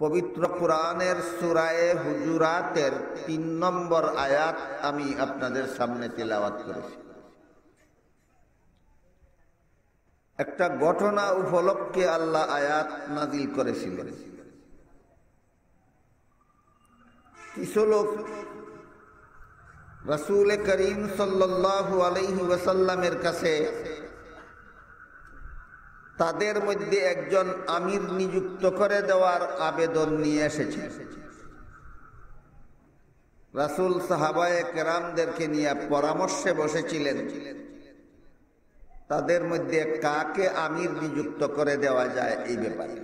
পবিত্র কুরআনের সূরায়ে হুজুরাতের ৩ নম্বর আয়াত আমি আপনাদের সামনে তিলাওয়াত করেছি। একটা ঘটনা উপলক্ষে আল্লাহ আয়াত নাযিল করেছিলেন। কিছু লোক রাসূল করিম সাল্লাল্লাহু আলাইহি ওয়াসাল্লামের কাছে তাদের মধ্যে একজন আমির নিযুক্ত করে দেওয়ার আবেদন নিয়ে এসেছে। রাসূল সাহাবায়ে কেরামদেরকে নিয়ে পরামর্শে বসেছিলেন তাদের মধ্যে কাকে আমির নিযুক্ত করে দেওয়া যায় এই ব্যাপারে।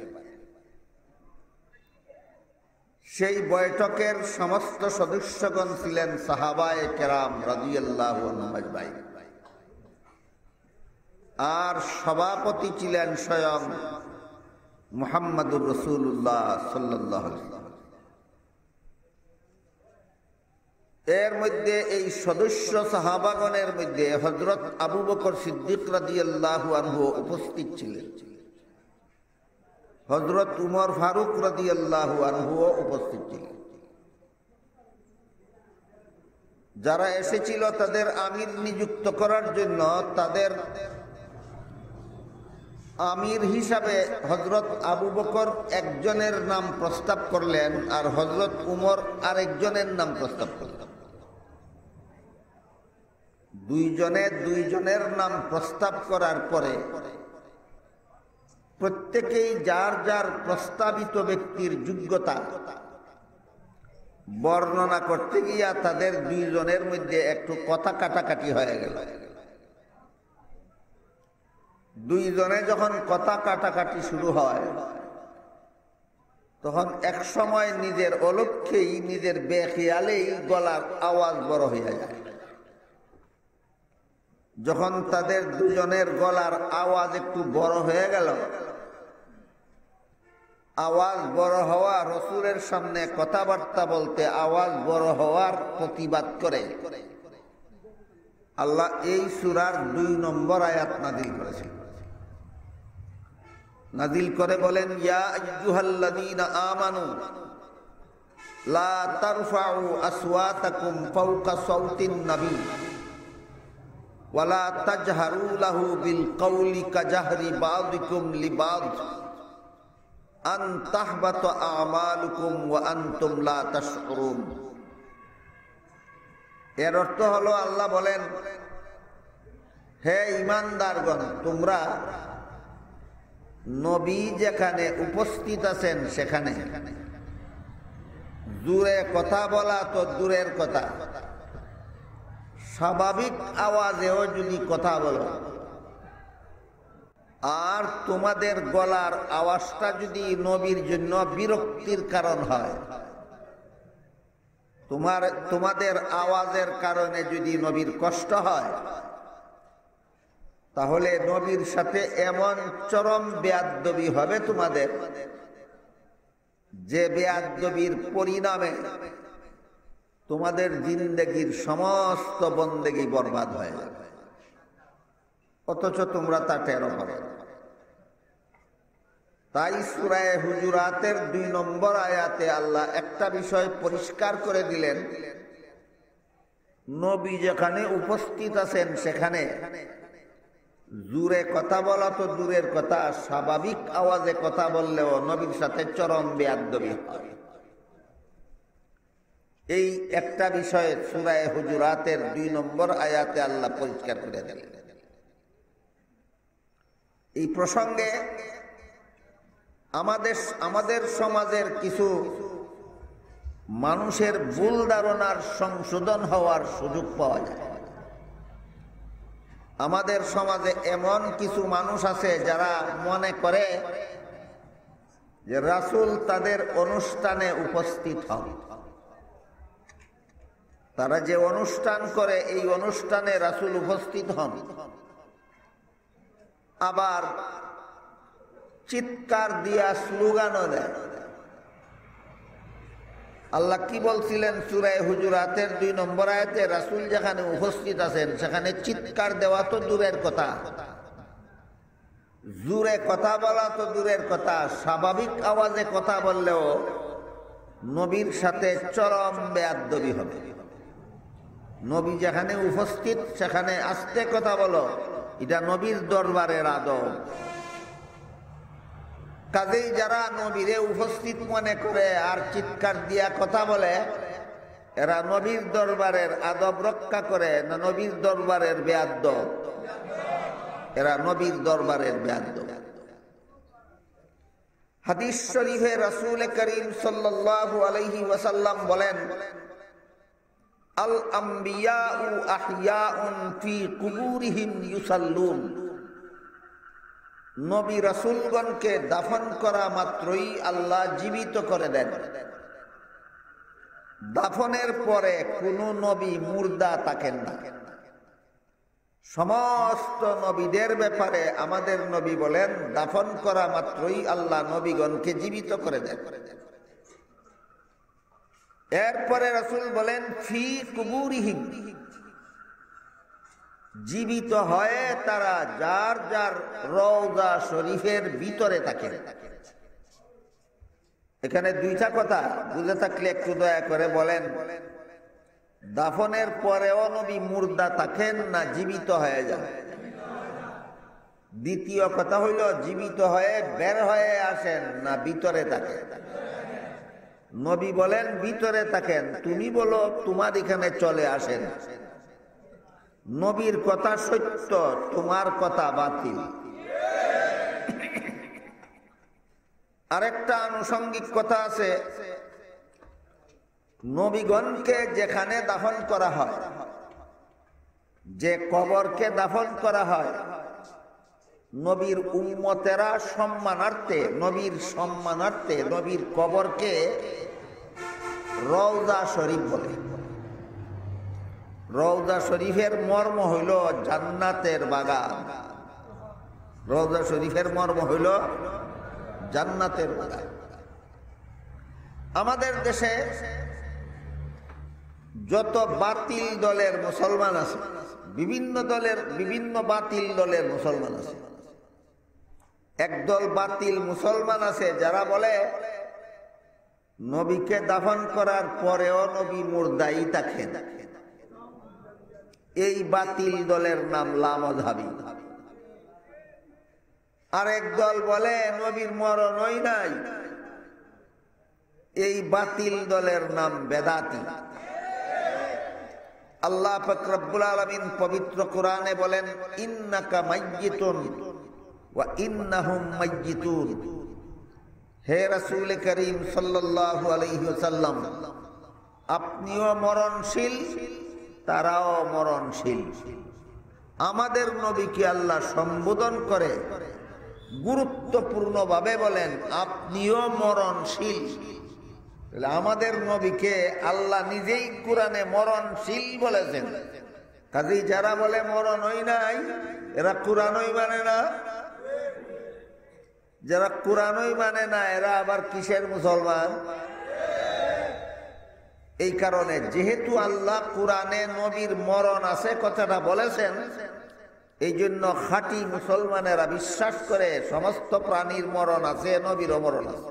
সেই বৈঠকের সমস্ত সদস্যগণ ছিলেন সাহাবায়ে কেরাম রাদিয়াল্লাহু আনহুম আজমাইন, আর সভাপতি ছিলেন স্বয়ং মুহাম্মদুর রাসূলুল্লাহ সাল্লাল্লাহু আলাইহি ওয়াসাল্লাম। এর মধ্যে এই সদস্য সাহাবাগণের মধ্যে হযরত আবু বকর সিদ্দিক রাদিয়াল্লাহু আনহু উপস্থিত ছিলেন, হযরত উমর ফারুক রাদিয়াল্লাহু আনহু উপস্থিত ছিলেন। যারা এসেছিল তাদের আমির নিযুক্ত করার জন্য তাদের আমির হিসাবে হযরত আবু বকর একজনের নাম প্রস্তাব করলেন আর হযরত উমর আরেকজনের নাম প্রস্তাব করলেন। দুইজনের নাম প্রস্তাব করার পরে প্রত্যেকেই যার যার প্রস্তাবিত ব্যক্তির যোগ্যতা বর্ণনা করতে গিয়া তাদের দুইজনের মধ্যে একটু কথা কাটাকাটি হয়ে গেল। দুইজনে যখন কথা কাটাকাটি শুরু হয় তখন এক সময় নিজের অলক্ষ্যেই নিজের বেখেয়ালেই গলার আওয়াজ বড় হয়ে যায়। যখন তাদের দুজনের গলার আওয়াজ একটু বড় হয়ে গেল, আওয়াজ বড় হওয়া রাসূলের সামনে কথাবার্তা বলতে আওয়াজ বড় হওয়ার প্রতিবাদ করে আল্লাহ এই সূরার ২ নম্বর আয়াত নাযিল করেছেন। নাযিল করে বলেন, ইয়া আইয়ুহাল্লাযীনা আমানু লা তারফাউ আসওয়াতাকুম ফাওকা সাওতিন নবী ওয়া লা তাজহারু লাহু বিল কওলি কাজাহরি বাযিকুম লিবায আন তাহবাতা আমালুকুম ওয়া আনতুম লা তাশউরুন। এর অর্থ হলো আল্লাহ বলেন, হে ঈমানদারগণ, তোমরা নবী যেখানে উপস্থিত আছেন সেখানে জোরে কথা বলা তো দূরের কথা, স্বাভাবিক আওয়াজেও যদি কথা বলো আর তোমাদের গলার আওয়াজটা যদি নবীর জন্য বিরক্তির কারণ হয়, তোমাদের আওয়াজের কারণে যদি নবীর কষ্ট হয়, তাহলে নবীর সাথে এমন চরম বেয়াদবি হবে তোমাদের, যে বেয়াদবির পরিণামে তোমাদের জিন্দেগির সমস্ত বন্দেগি বরবাদ হয়ে যাবে, অথচ তোমরা তা টেরও পাবে। তাই সূরা হুজুরাতের ২ নম্বর আয়াতে আল্লাহ একটা বিষয় পরিষ্কার করে দিলেন, নবী যেখানে উপস্থিত আছেন সেখানে জোরে কথা বলা তো দূরের কথা, স্বাভাবিক আওয়াজে কথা বললেও নবীর সাথে চরম বেয়াদবি হয়। এই একটা বিষয়ে সূরা হুজুরাতের ২ নম্বর আয়াতে আল্লাহ পরিষ্কার করে দিলেন। এই প্রসঙ্গে আমাদের সমাজের কিছু মানুষের ভুল ধারণার সংশোধন হওয়ার সুযোগ পাওয়া যায়। আমাদের সমাজে এমন কিছু মানুষ আছে যারা মনে করে যে রাসূল তাদের অনুষ্ঠানে উপস্থিত হন। তারা যে অনুষ্ঠান করে এই অনুষ্ঠানে রাসূল উপস্থিত হন, আবার চিৎকার দিয়া স্লোগানও দেয়। আল্লাহ কি বলছিলেন সূরা হুজুরাতের ২ নম্বর আয়াতে, রাসূল যেখানে উপস্থিত আছেন সেখানে চিৎকার দেওয়া তো দূরের কথা, জোরে কথা বলা তো দূরের কথা, স্বাভাবিক আওয়াজে কথা বললেও নবীর সাথে চরম বেয়াদবি হবে। নবী যেখানে উপস্থিত সেখানে আস্তে কথা বলো, এটা নবীর দরবারের আদব। কাজেই যারা নবীরে উপস্থিত মনে করে আর চিৎকার দিয়া কথা বলে, এরা নবীর দরবারের আদব রক্ষা করে না নবীর দরবারের বেয়াদব? এরা নবীর দরবারের বেয়াদব। হাদিস শরীফে রাসূল করিম সাল্লাল্লাহু আলাইহি ওয়াসাল্লাম বলেন, আল আম্বিয়াউ আহইয়াউন ফি কুবুরিহিম ইউসাল্লুন। নবী রাসূলগণকে দাফন করা মাত্রই আল্লাহ জীবিত করে দেন। দাফনের পরে কোনো নবী মুর্দা থাকেন না। সমস্ত নবীদের ব্যাপারে আমাদের নবী বলেন, দাফন করা মাত্রই আল্লাহ নবীগণকে জীবিত করে দেন। এরপরে রাসূল বলেন, ফি কুবুরিহিম, জীবিত হয়ে তারা যার যার রওজা শরীফের ভিতরে থাকে। এখানে দুইটা কথা বুঝে থাকলে একটু দয়া করে বলেন, দাফনের পরেও নবী মুর্দা থাকেন না জীবিত হয়ে যান? দ্বিতীয় কথা হইল, জীবিত হয়ে বের হয়ে আসেন না ভিতরে থাকেন? নবী বলেন ভিতরে থাকেন, তুমি বলো তোমার এখানে চলে আসেন। নবীর কথা সত্য, তোমার কথা বাতিল। আরেকটা আনুষঙ্গিক কথা আছে, নবীগণকে যেখানে দাফন করা হয়, যে কবরকে দাফন করা হয়, নবীর উম্মতেরা সম্মানার্থে, নবীর সম্মানার্থে নবীর কবরকে রওজা শরীফ বলে। রওজা শরীফের মর্ম হইল জান্নাতের বাগান। রওজা শরীফের মর্ম হইল জান্নাতের বাগান। আমাদের দেশে যত বাতিল দলের মুসলমান আছে, বিভিন্ন বাতিল দলের মুসলমান আছে। একদল বাতিল মুসলমান আছে যারা বলে নবীকে দাফন করার পরেও নবী মুর্দাই থাকেন। এই বাতিল দলের নাম লামাযহাবী। আরেক দল বলে নবীর মরণই নাই। এই বাতিল দলের নাম বেদাতি। আল্লাহ পাক রব্বুল আলামিন পবিত্র কোরআনে বলেন, ইন্নাকা মাইয়িতুন ওয়া ইন্নাহুম মাইয়িতুন। হে রাসূল করিম সাল্লাল্লাহু আলাইহি ওয়াসাল্লাম, আপনিও মরণশীল, তারাও মরণশীল। আমাদের নবীকে আল্লাহ সম্বোধন করে গুরুত্বপূর্ণভাবে বলেন, আপনিও মরণশীল। আমাদের নবীকে আল্লাহ নিজেই কোরআনে মরণশীল বলেছেন। কাজেই যারা বলে মরণই নাই, এরা কোরআনই মানে না। যারা কোরআনই মানে না, এরা আবার কিসের মুসলমান? এই কারণে যেহেতু আল্লাহ কোরআনে নবীর মরণ আছে কথাটা বলেছেন, এই জন্য খাঁটি মুসলমানেরা বিশ্বাস করে সমস্ত প্রাণীর মরণ আছে, নবীরও মরণ আছে।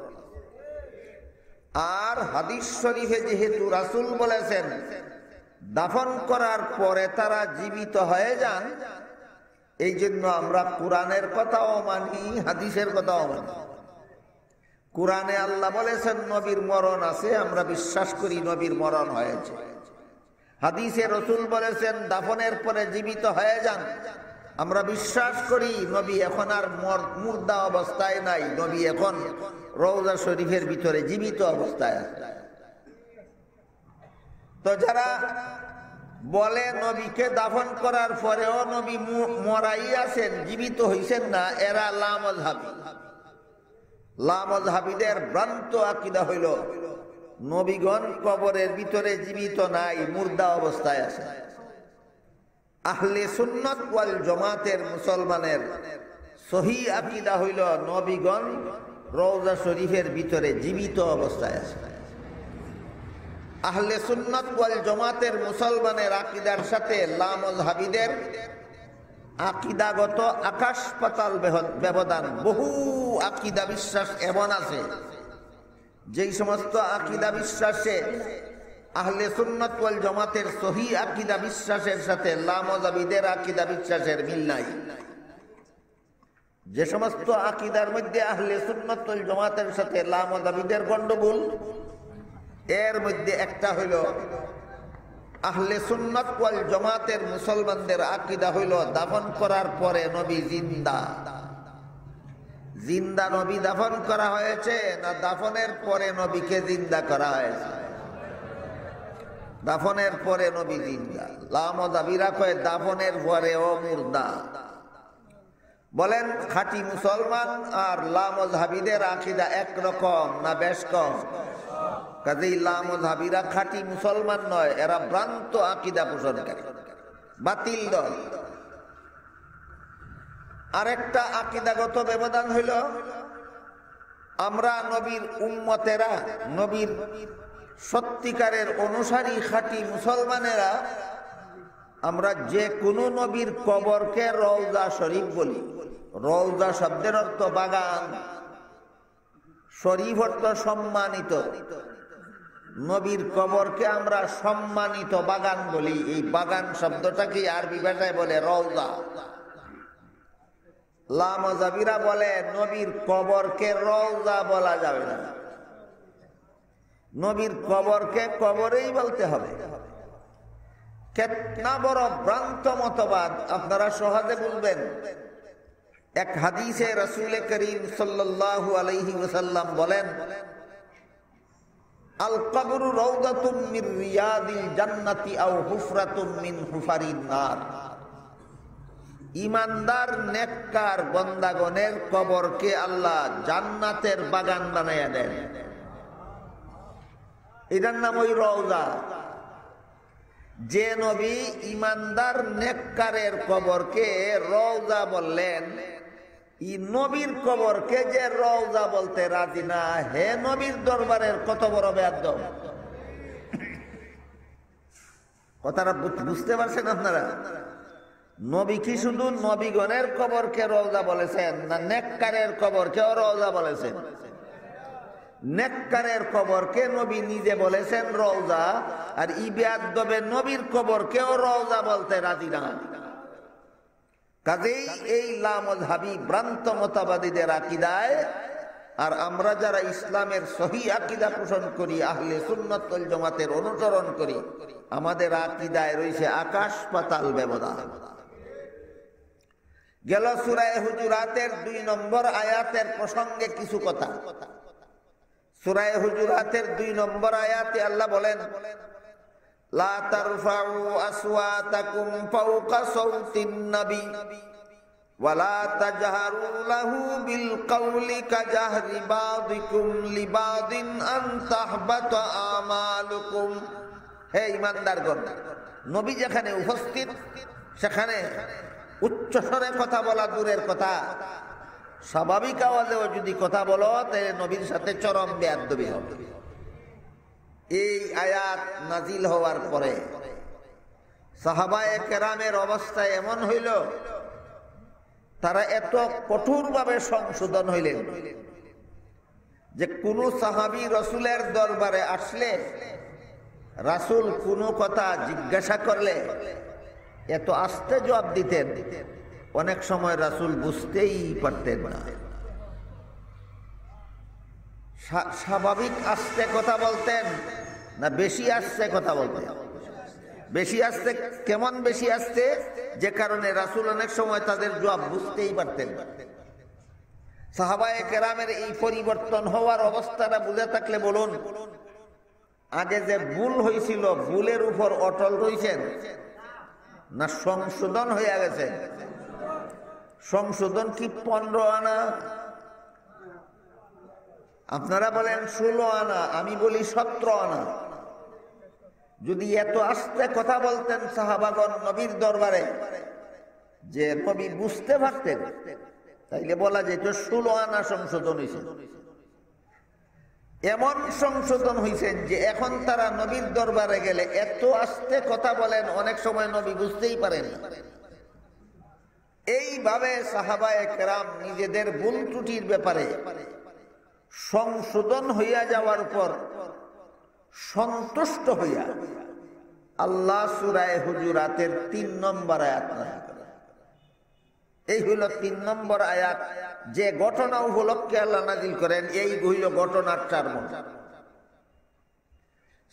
আর হাদিস শরীফে যেহেতু রাসূল বলেছেন দাফন করার পরে তারা জীবিত হয়ে যান, এই জন্য আমরা কোরআনের কথাও মানি, হাদিসের কথাও মানি। কোরআনে আল্লাহ বলেছেন নবীর মরণ আছে, আমরা বিশ্বাস করি নবীর মরণ হয়েছে। হাদিসে রাসূল বলেছেন দাফনের পরে জীবিত হয়ে যান, আমরা বিশ্বাস করি নবী এখন আর মুর্দা অবস্থায় নাই, নবী এখন রওজা শরীফের ভিতরে জীবিত অবস্থায় আছে। তো যারা বলে নবীকে দাফন করার পরেও নবী মরাই আছেন, জীবিত হইছেন না, এরা লামাযহাবী। লামাযহাবীদের ভ্রান্ত আকীদা হইল নবীগণ কবরের ভিতরে জীবিত নাই, মুর্দা অবস্থায় আছে। আহলে সুন্নাত ওয়াল জামাতের মুসলমানের সহিহ আকীদা হইল নবীগণ রওজা শরীফের ভিতরে জীবিত অবস্থায় আছে। আহলে সুন্নাত ওয়াল জামাতের মুসলমানের আকীদার সাথে লামাযহাবীদের আকিদাগত আকাশ পাতাল ব্যবধান। বহু আকিদা বিশ্বাস এমন আছে যেই সমস্ত আকিদা বিশ্বাসে আহলে সুন্নাত ওয়াল জামাতের সহিহ আকিদা বিশ্বাসের সাথে লামাযাবিদের আকিদা বিশ্বাসের মিল নাই। যে সমস্ত আকিদার মধ্যে আহলে সুন্নাত ওয়াল জামাতের সাথে লামাযাবিদের গন্ডগোল, এর মধ্যে একটা হইল আহলে সুন্নাত ওয়াল জামাতের মুসলমানদের আকিদা হইল দাফন করার পরে নবী জিন্দা। জিন্দা নবী দাফন করা হয়েছে না দাফনের পরে নবীকে জিন্দা করা হয়েছে? দাফনের পরে নবী জিন্দা। লামাযাবিরা কয় দাফনের পরে ও মুর্দা। বলেন খাঁটি মুসলমান আর লামাযাবিদের আকিদা একরকম না বেশ কম? কাজেই লামাযাবিরা খাঁটি মুসলমান নয়, এরা ভ্রান্ত আকিদা পোষণকারী, বাতিল দল। আরেকটা আকিদাগত ব্যবধান হইল আমরা নবীর উম্মতেরা, নবীর সত্যিকারের অনুসারী খাঁটি মুসলমানেরা আমরা যে কোনো নবীর কবরকে রওজা শরীফ বলি। রওজা শব্দের অর্থ বাগান, শরীফ অর্থ সম্মানিত। নবীর কবরকে আমরা সম্মানিত বাগান বলি। এই বাগান শব্দটাকে আরবি ভাষায় বলে রওজা। লামাযাবিরা বলে নবীর কবরকে রওজা বলা যাবে না, নবীর কবরকে কবরেই বলতে হবে। কেতনা বড় ভ্রান্ত মতবাদ আপনারা সহজে বুঝবেন। এক হাদিসে রাসূল করিম সাল্লাল্লাহু আলাইহি ওয়াসাল্লাম বলেন, আল কবরু রাউদাতুম মির রিয়াদিল জান্নাতি আও হুফরাতুম মিন হুফারিন নার। ঈমানদার নেককার বান্দাগণের কবরকে আল্লাহ জান্নাতের বাগান বানায়া দেন। এটার নাম ওই রওজা। যে নবী ঈমানদার নেককারের কবরকে রওজা বললেন, ই নবীর কবরকে যে রওজা বলতে রাজি না, হে নবীর দরবারের কত বড় বেয়াদব। কথাটা বুঝতে পারছেন আপনারা? নবী কি শুধু নবীগণের কবরকে রওজা বলেছেন, না নেককারের কবরকেও রওজা বলেছেন? নেককারের কবরকে নবী নিজে বলেছেন রওজা, আর ই বেয়াদবে নবীর কবরকেও রওজা বলতে রাজি না। কাজেই এই লামাযহাবী ভ্রান্ত মতবাদীদের আকিদায় আর আমরা যারা ইসলামের সহিহ আকিদা পোষণ করি, আহলে সুন্নাত ওয়াল জামাতের অনুসরণ করি, আমাদের আকিদায় রয়েছে আকাশ পাতাল ব্যবধান। গেল সূরা হুজুরাতের 2 নম্বর আয়াতের প্রসঙ্গে কিছু কথা। সূরা হুজুরাতের 2 নম্বর আয়াতে আল্লাহ বলেন, লা তারফাউ আসওয়াতাকুম ফাওকা সাওতিন নবী ওয়া লা তাজহারু লাহু বিল কওলি কাজাহরি বাযিকুম লিবাযিন আন তাহবাতা আমালুকুম। হে ঈমানদারগণ, নবী যেখানে উপস্থিত সেখানে উচ্চস্বরে কথা বলা দূরের কথা, স্বাভাবিক আওয়াজেও যদি কথা বলো তাহলে নবীর সাথে চরম বেয়াদবি হবে। এই আয়াত নাজিল হওয়ার পরে সাহাবায়ে কেরামের অবস্থা এমন হইল, তারা এত কঠোরভাবে সংশোধন হইলেন যে কোন সাহাবী রাসূলের দরবারে আসলে রাসূল কোনো কথা জিজ্ঞাসা করলে এত আস্তে জবাব দিতেন, অনেক সময় রাসূল বুঝতেই পারতেন না। স্বাভাবিক আস্তে কথা বলতেন না বেশি আস্তে কথা বলতেন? বেশি আস্তে। কেমন বেশি আস্তে? যে কারণে রাসূল অনেক সময় তাদের জবাব বুঝতেই পারতেন না। সাহাবায়ে কেরামের এই পরিবর্তন হওয়ার অবস্থাটা বুঝে থাকলে বলুন, আগে যে ভুল হয়েছিল ভুলের উপর অটল রয়েছেন না সংশোধন হয়ে গেছে? সংশোধন কি 15 আনা? আপনারা বলেন 16 আনা, আমি বলি 17 আনা। যদি এত আস্তে কথা বলতেন সাহাবাগণ নবীর দরবারে যে নবী বুঝতে পারতেন, তাইলে বলা যেত 16 আনা সংশোধন হয়েছে। এমন সংশোধন হয়েছেন যে এখন তারা নবীর দরবারে গেলে এত আস্তে কথা বলেন, অনেক সময় নবী বুঝতেই পারেন না। এইভাবে সাহাবায়ে কেরাম নিজেদের ভুল ত্রুটির ব্যাপারে সংশোধন হইয়া যাওয়ার পর সন্তুষ্ট হইয়া আল্লাহ সূরা হুজুরাতের ৩ নম্বর আয়াত নাযিল করেন। এই হইল ৩ নম্বর আয়াত, যে ঘটনা উপলক্ষে আল্লাহ নাযিল করেন। এই হইল ঘটনার সারমর্ম।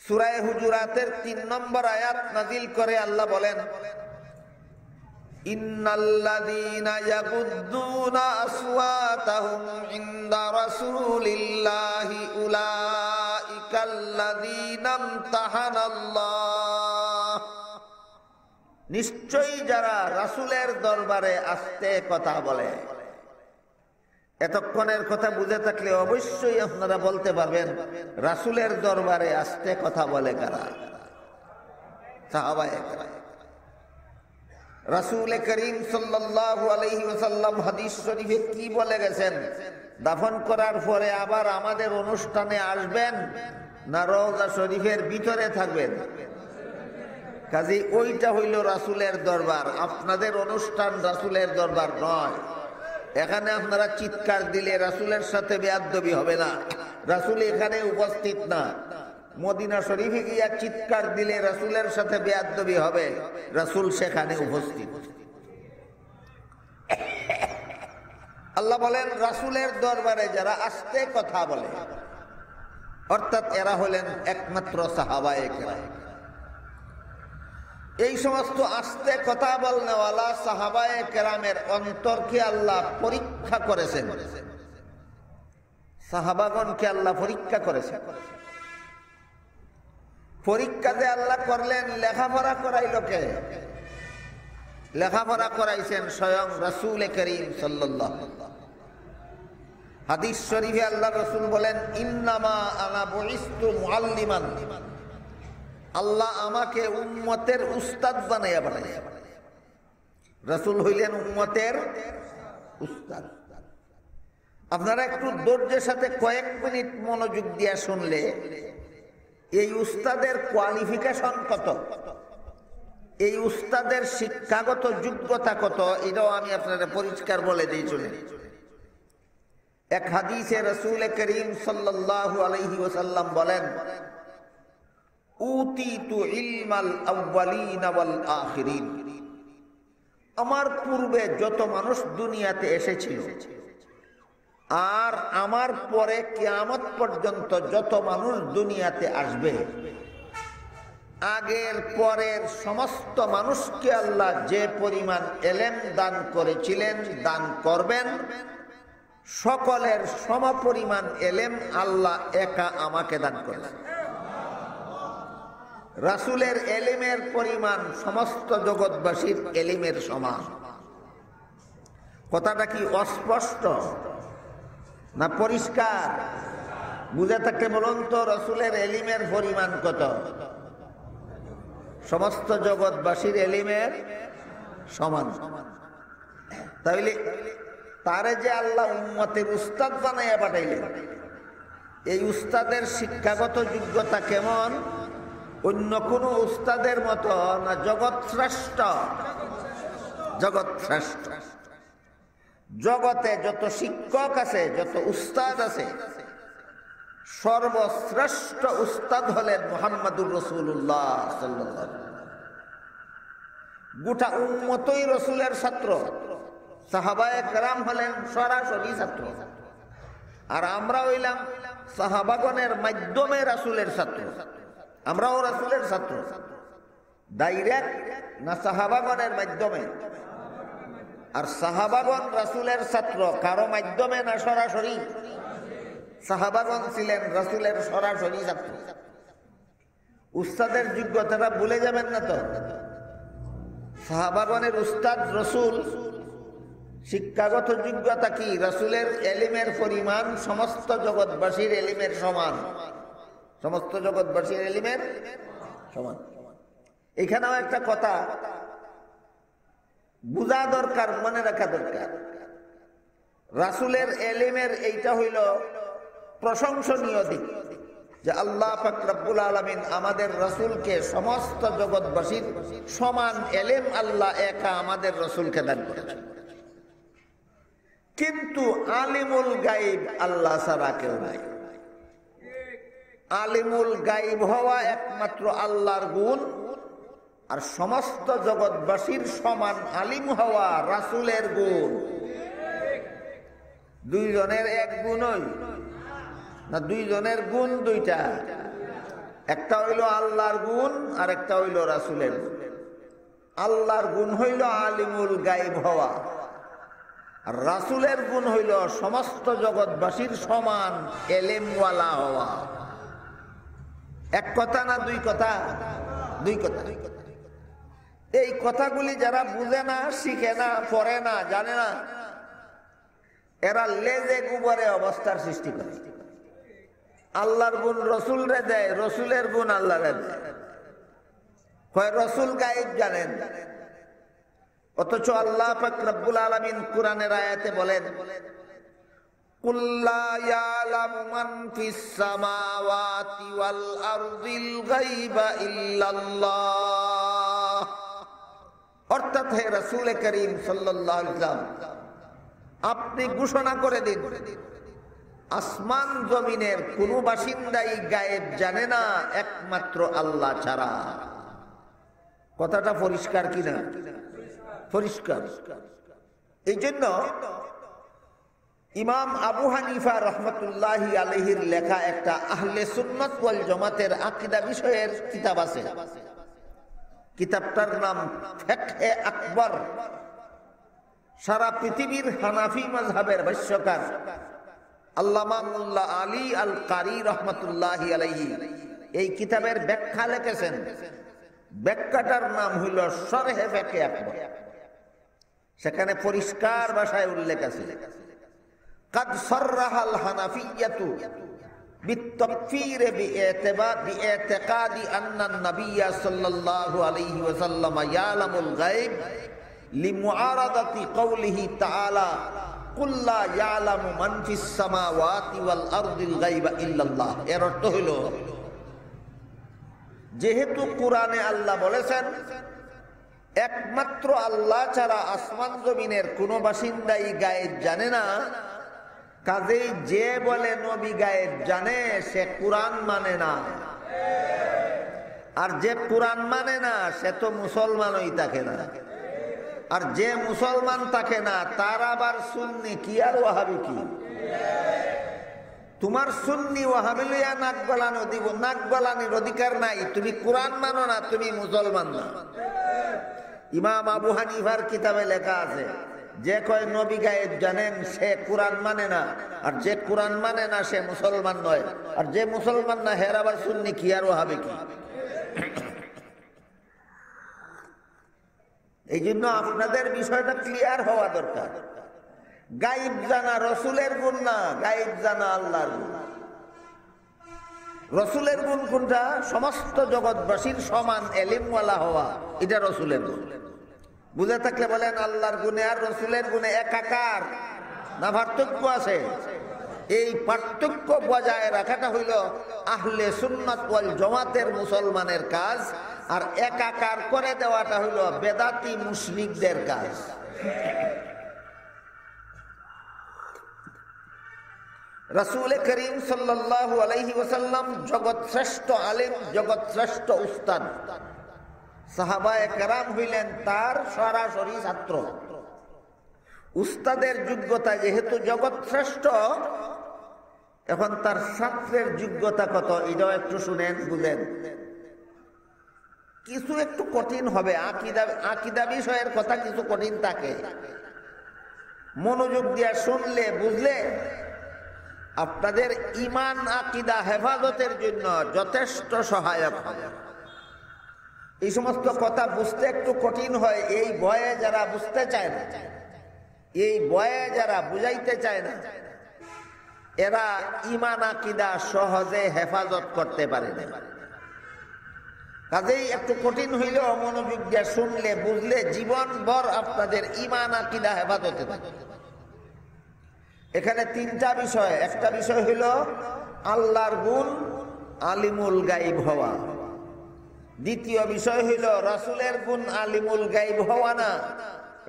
সূরা হুজুরাতের ৩ নম্বর আয়াত নাযিল করে আল্লাহ বলেন, ইন্নাল্লাযীনা ইয়াগুদ্দুনা আসওয়াতাহুম ইনদা রাসূলিল্লাহি উলাইকাল্লাযীনা ইমতাহানাল্লাহ। নিশ্চয়ই যারা রাসূলের দরবারে আস্তে কথা বলে। এতক্ষণের কথা বুঝে থাকলে অবশ্যই আপনারা বলতে পারবেন রাসূলের দরবারে আস্তে কথা বলে কারা? সাহাবায়ে কেরাম। রাসূল করিম সাল্লাল্লাহু আলাইহি ওয়াসাল্লাম হাদিস শরীফে কি বলে গেছেন? দাফন করার পরে আবার আমাদের অনুষ্ঠানে আসবেন না রওজা শরীফের ভিতরে থাকবেন? কাজী ওইটা হইল রাসূলের দরবার। আপনাদের অনুষ্ঠান রাসূলের দরবার নয়। এখানে আপনারা চিৎকার দিলে রাসূলের সাথে বেয়াদবি হবে না। রাসূল এখানে উপস্থিত না। মদিনা শরীফে গিয়া চিৎকার দিলে রাসূলের সাথে বেয়াদবি হবে। রাসূল সেখানে উপস্থিত। আল্লাহ বলেন রাসূলের দরবারে যারা আস্তে কথা বলে, অর্থাৎ এরা হলেন একমাত্র সাহাবায়ে কেরাম। এই সমস্ত আস্তে কথা বলনেওয়ালা সাহাবায়ে কেরামের অন্তরকে আল্লাহ পরীক্ষা করেছেন। সাহাবাগণকে আল্লাহ পরীক্ষা করেছেন। পরীক্ষাতে আল্লাহ করলেন, লেখাপড়া করাইল কে? লেখাপড়া করাইছেন স্বয়ং রাসূল করিম সাল্লাল্লাহু আলাইহি ওয়াসাল্লাম। হাদিস শরীফে আল্লাহ রাসূল বলেন, ইন্নামা আনা বুইস্তু মুআল্লিমান। আল্লাহ আমাকে উম্মতের উস্তাদ বানাইয়া বানাইয়া। রাসূল হইলেন উম্মতের উস্তাদ। আপনারা একটু ধৈর্যের সাথে কয়েক মিনিট মনোযোগ দিয়ে শুনলে এই উস্তাদের কোয়ালিফিকেশন কত, এই উস্তাদের শিক্ষাগত যোগ্যতা কত, এটাও আমি আপনাদের পরিষ্কার বলে দিই। চলে এক হাদিসে রাসূল করিম সাল্লাল্লাহু আলাইহি ওয়াসাল্লাম বলেন, উতিতু ইলমাল আউয়ালিন ওয়াল আখিরিন। আমার পূর্বে যত মানুষ দুনিয়াতে এসেছিল আর আমার পরে কিয়ামত পর্যন্ত যত মানুষ দুনিয়াতে আসবে, আগের পরের সমস্ত মানুষকে আল্লাহ যে পরিমাণ এলেম দান করেছিলেন, দান করবেন, সকলের সমপরিমাণ এলেম আল্লাহ একা আমাকে দান করেছেন। রাসূলের এলিমের পরিমাণ সমস্ত জগৎবাসীর এলিমের সমান। কথাটা কি অস্পষ্ট না পরিষ্কার? বুঝে থাকতে বলুন তো, রাসূলের এলিমের পরিমাণ কত? সমস্ত জগৎবাসীর এলিমের সমান। তাইলে তারে যে আল্লাহ উম্মতের উস্তাদ বানাইয়া পাঠাইলেন, এই উস্তাদের শিক্ষাগত যোগ্যতা কেমন? অন্য কোন উস্তাদের মতো না, জগৎ শ্রেষ্ঠ। জগৎ শ্রেষ্ঠ। জগতে যত শিক্ষক আছে, যত উস্তাদ আছে, সর্বশ্রেষ্ঠ উস্তাদ হলেন মুহাম্মদুর রাসূলুল্লাহ সাল্লাল্লাহু আলাইহি ওয়াসাল্লাম। গোটা উম্মতই রাসূলের ছাত্র। সাহাবায়ে কেরাম হলেন সরাসরি ছাত্র, আর আমরা হইলাম সাহাবাগণের মাধ্যমে রাসূলের ছাত্র। আমরাও রাসূলের ছাত্র। ডাইরেক্ট না সাহাবাগণের মাধ্যমে? আর সাহাবাগণ রাসূলের ছাত্র কারো মাধ্যমে না সরাসরি? সাহাবাগণ ছিলেন রাসূলের সরাসরি ছাত্র। উস্তাদের যোগ্যতাটা ভুলে যাবেন না তো। সাহাবাগণের উস্তাদ রাসূল। শিক্ষাগত যোগ্যতা কি? রাসূলের এলিমের পরিমাণ সমস্ত জগৎবাসীর এলিমের সমান। সমস্ত জগৎবাসীর এলিমের সমান। এখানেও একটা কথা বুঝা দরকার, মনে রাখা দরকার। রাসূলের এলিমের এইটা হইল প্রশংসনীয় দিক, যে আল্লাহ পাক রব্বুল আলামিন আমাদের রাসূলকে সমস্ত জগৎবাসীর সমান এলেম আল্লাহ একা আমাদের রাসূলকে দান করেছেন। কিন্তু আলিমুল গাইব আল্লাহ ছাড়া কেউ নাই। আলিমুল গাইব হওয়া একমাত্র আল্লাহর গুণ, আর সমস্ত জগৎবাসীর সমান আলিম হওয়া রাসূলের গুণ। দুইজনের এক গুণই না, দুইজনের গুণ দুইটা। একটা হইল আল্লাহর গুণ আর একটা হইল রাসূলের গুণ। আল্লাহর গুণ হইল আলিমুল গাইব হওয়া, আর রাসূলের গুণ হইল সমস্ত জগৎবাসীর সমান এলেমওয়ালা হওয়া। এক কথা না দুই কথা? দুই কথা। এই কথাগুলি যারা বুঝে না, শিখে না, পড়ে না, জানে না, এরা লেজে গুবরে অবস্থার সৃষ্টি করে। আল্লাহর গুণ রসুলরে দেয়, রসুলের গুণ আল্লাহরে দেয়। কয় রসুল গায়েব জানেন, অথচ আল্লাহ পাক রব্বুল আলামিন কুরআনের আয়াতে বলেন, কুল লা ইয়ালামু মান ফিস সামাওয়াতি ওয়াল আরদিল গায়বা ইল্লাল্লাহ। অর্থাৎ হে রাসূল করিম সাল্লাল্লাহু আলাইহি ওয়াসাল্লাম, আপনি ঘোষণা করে দিন, আসমান জমিনের কোন বাসিন্দাই গায়েব জানে না একমাত্র আল্লাহ ছাড়া। কথাটা পরিষ্কার কিনা? পরিষ্কার। এই জন্য ইমাম আবু হানিফা রহমতুল্লাহি আলাইহির লেখা একটা আহলে সুন্নাত ওয়াল জামাতের আকীদা বিষয়ের কিতাব আছে। কিতাবটার নাম ফিকহে আকবর। সারা পৃথিবীর হানাফি মাযহাবের ভাষ্যকার আল্লামা মুল্লা আলী আল কারি রহমতুল্লাহি আলাইহি এই কিতাবের ব্যাখ্যা লিখেছেন। ব্যাখ্যাটার নাম হইল শরহে ফিকহে আকবর। সেখানে পরিষ্কার ভাষায় উল্লেখ আছে, قد صرح الحنفية بالتكفير باعتقاد أن النبي صلى الله عليه وسلم يعلم الغيب لمعارضة قوله تعالى قل لا يعلم من في السماوات والأرض الغيب إلا الله। এর অর্থ হইল, যেহেতু কোরআনে আল্লাহ বলেছেন একমাত্র আল্লাহ ছাড়া আসমান জমিনের কোন বাসিন্দাই গায়েব জানে না, কাজেই যে বলে নবী গায়েব জানে সে কোরআন মানে না। আর যে কোরআন মানে না সে তো মুসলমানই থাকে না। আর যে মুসলমান থাকে না তার আবার সুন্নি কি আর ওয়াহাবি কি? তোমার সুন্নি ওয়াহাবি লইয়া নাক গলানো দিব, নাক গলানির অধিকার নাই। তুমি কোরআন মানো না, তুমি মুসলমান না। ইমাম আবু হানিফার কিতাবে লেখা আছে, যে কয় নবী গায়েব জানেন সে কোরআন মানে না, আর যে কোরআন মানে না সে মুসলমান নয়। আর যে মুসলমান না হের আবার সুন্নি কি আর ওয়াহাবি কি? এই জন্য আপনাদের বিষয়টা ক্লিয়ার হওয়া দরকার। গায়েব জানা রসুলের গুণ না, গায়েব জানা আল্লাহর গুণ। রসুলের গুণ কোনটা? সমস্ত জগৎবাসীর সমান এলিমওয়ালা হওয়া, এটা রসুলের গুণ। বুঝে থাকলে বলেন আল্লাহর গুণে আর রসুলের গুণে একাকার না পার্থক্য আছে? এই পার্থক্য বজায় রাখাটা হইল আহলে সুন্নাত ওয়াল জামাতের মুসলমানের কাজ, আর একাকার করে দেওয়াটা হইল বেদাতি মুশরিকদের কাজ। রাসূল করিম সাল্লাল্লাহু আলাইহি ওয়াসাল্লাম জগৎ শ্রেষ্ঠ আলেম, জগৎ শ্রেষ্ঠ উস্তাদ। সাহাবায়ে কেরাম হইলেন তার সরাসরি ছাত্র। উস্তাদের যোগ্যতা যেহেতু জগৎ শ্রেষ্ঠ, এখন তার ছাত্রের যোগ্যতা কত এটাও একটু শুনেন, বুঝেন। কিছু একটু কঠিন হবে, আকীদা বিষয়ের কথা কিছু কঠিন থাকে। মনোযোগ দিয়ে শুনলে বুঝলে আপনাদের ঈমান আকীদা হেফাজতের জন্য যথেষ্ট সহায়ক হবে। এই সমস্ত কথা বুঝতে একটু কঠিন হয়, এই ভয়ে যারা বুঝতে চায় না, এই ভয়ে যারা বুঝাইতে চায় না, এরা ঈমান আকীদা সহজে হেফাজত করতে পারে না। কাজেই একটু কঠিন হইলেও মনোযোগ দিয়ে শুনলে বুঝলে জীবনভর আপনাদের ঈমান আকীদা হেফাজতে থাকে। এখানে তিনটা বিষয়। একটা বিষয় হইল আল্লাহর গুণ, আলিমুল গাইব হওয়া। দ্বিতীয় বিষয় হইল রাসূলের গুণ, আলিমুল গাইব হওয়া না।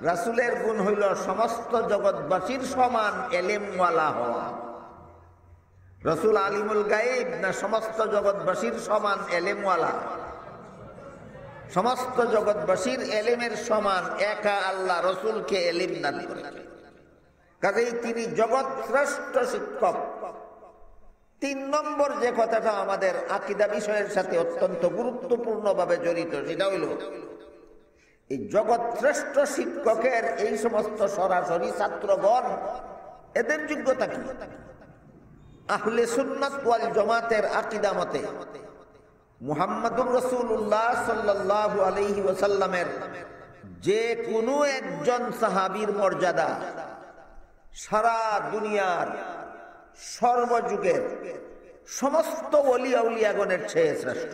রাসূলের গুণ হইল সমস্ত জগৎবাসীর সমান এলেমওয়ালা হওয়া। রাসূল আলিমুল গায়েব না সমস্ত জগৎবাসীর সমান এলেমওয়ালা? সমস্ত জগৎবাসীর এলেমের সমান একা আল্লাহ রাসূলকে এলেম দান করেছেন। কাজেই তিনি জগৎ শ্রেষ্ঠ শিক্ষক। 3 নম্বর যে কথাটা আমাদের আকীদা বিষয়ের সাথে অত্যন্ত গুরুত্বপূর্ণভাবে জড়িত, সেটা হইল এই জগৎ শ্রেষ্ঠ শিক্ষকের এই সমস্ত সরাসরি ছাত্রগণ এদের যোগ্যতা কি? আহলে সুন্নাত ওয়াল জামাতের আকীদা মতে মুহাম্মদুর রাসূলুল্লাহ সাল্লাল্লাহু আলাইহি ওয়াসাল্লামের যে কোনো একজন সাহাবীর মর্যাদা সারা দুনিয়ার সর্বযুগের সমস্ত ওলি আউলিয়াগণের চেয়ে শ্রেষ্ঠ।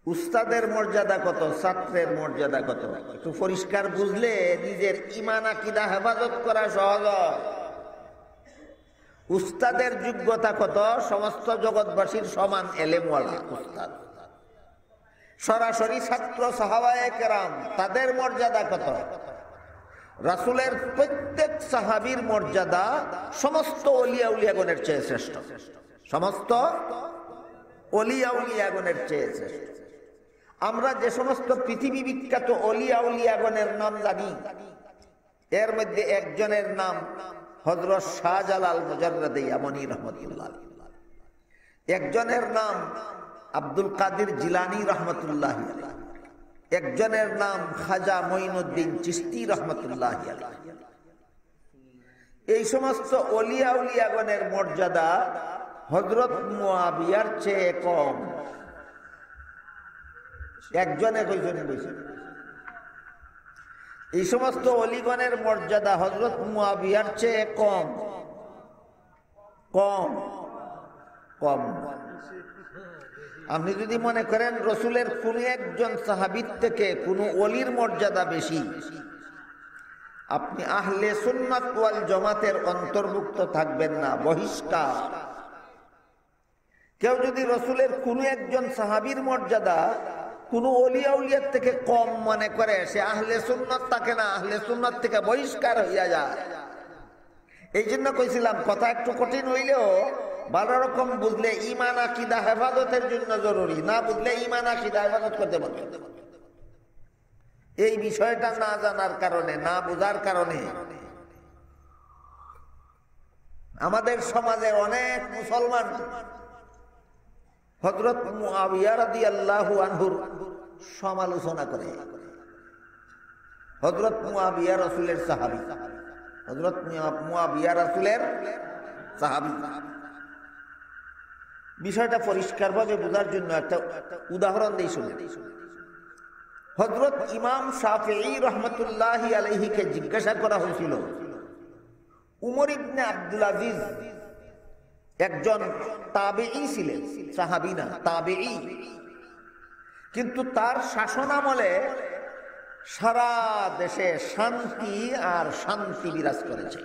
উস্তাদের মর্যাদা কত, ছাত্রের মর্যাদা কত, একটু পরিষ্কার বুঝলে নিজের ঈমান আকীদা হেফাজত করা সহজ হয়। উস্তাদের যোগ্যতা কত? সমস্ত জগৎবাসীর সমান এলেমওয়ালা উস্তাদ। সরাসরি ছাত্র সাহাবায়ে কেরাম, তাদের মর্যাদা কত? রাসূলের প্রত্যেক সাহাবীর মর্যাদা সমস্ত ওলিয়া উলিয়াগণের চেয়ে শ্রেষ্ঠ। সমস্ত ওলিয়া উলিয়াগণের চেয়ে শ্রেষ্ঠ। আমরা যে সমস্ত পৃথিবী বিখ্যাত ওলিয়া উলিয়াগণের নাম জানি, এর মধ্যে একজনের নাম হযরত শাহজালাল মুজাররদে ইয়ামানী রাহমাতুল্লাহ, একজনের নাম আব্দুল কাদের জিলানী রাহমাতুল্লাহ, একজনের নাম খাজা মঈনুদ্দিন চিশতি রাহমাতুল্লাহ। এই সমস্ত ওলিয়া উলিয়াগণের মর্যাদা হযরত মুয়াবিয়ার চেয়ে কম। একজনে কয়জনে বলছে? এই সমস্ত অলিগণের মর্যাদা হযরত মুয়াবিয়ার চেয়ে কম। কম কম। আপনি যদি মনে করেন রাসূলের কোন একজন সাহাবীর থেকে কোন ওলির মর্যাদা বেশি, আপনি আহলে সুন্নাত ওয়াল জামাতের অন্তর্ভুক্ত থাকবেন না, বহিষ্কার। কেউ যদি রাসূলের কোন একজন সাহাবীর মর্যাদা কোন ওলিয়া উলিয়ার থেকে কম মনে করে, সে আহলে সুন্নাত থাকে না, আহলে সুন্নাত থেকে বহিষ্কার হইয়া যায়। এই জন্য কইছিলাম কথা একটু কঠিন হইলেও ভালো রকম বুঝলে ঈমান আকীদা হেফাজতের জন্য জরুরি, না বুঝলে ঈমান আকীদা হেফাজত করতে পারবে। এই বিষয়টা না জানার কারণে, না বুঝার কারণে আমাদের সমাজে অনেক মুসলমান হযরত মুআবিয়া রাদিয়াল্লাহু আনহুর সমালোচনা করে। হযরত মুআবিয়া রাসূলের সাহাবী, হযরত মুআবিয়া রাসূলের সাহাবী। বিষয়টা পরিষ্কারভাবে বোঝার জন্য একটা উদাহরণ দেই, শুনুন। হযরত ইমাম শাফিঈ রাহমাতুল্লাহি আলাইহিকে জিজ্ঞাসা করা হয়েছিল, উমর ইবনে আব্দুল আজিজ একজন তাবেঈ ছিলেন, সাহাবী না, তাবেঈ, কিন্তু তার শাসনামলে সারা দেশে শান্তি আর শান্তি বিরাজ করেছে।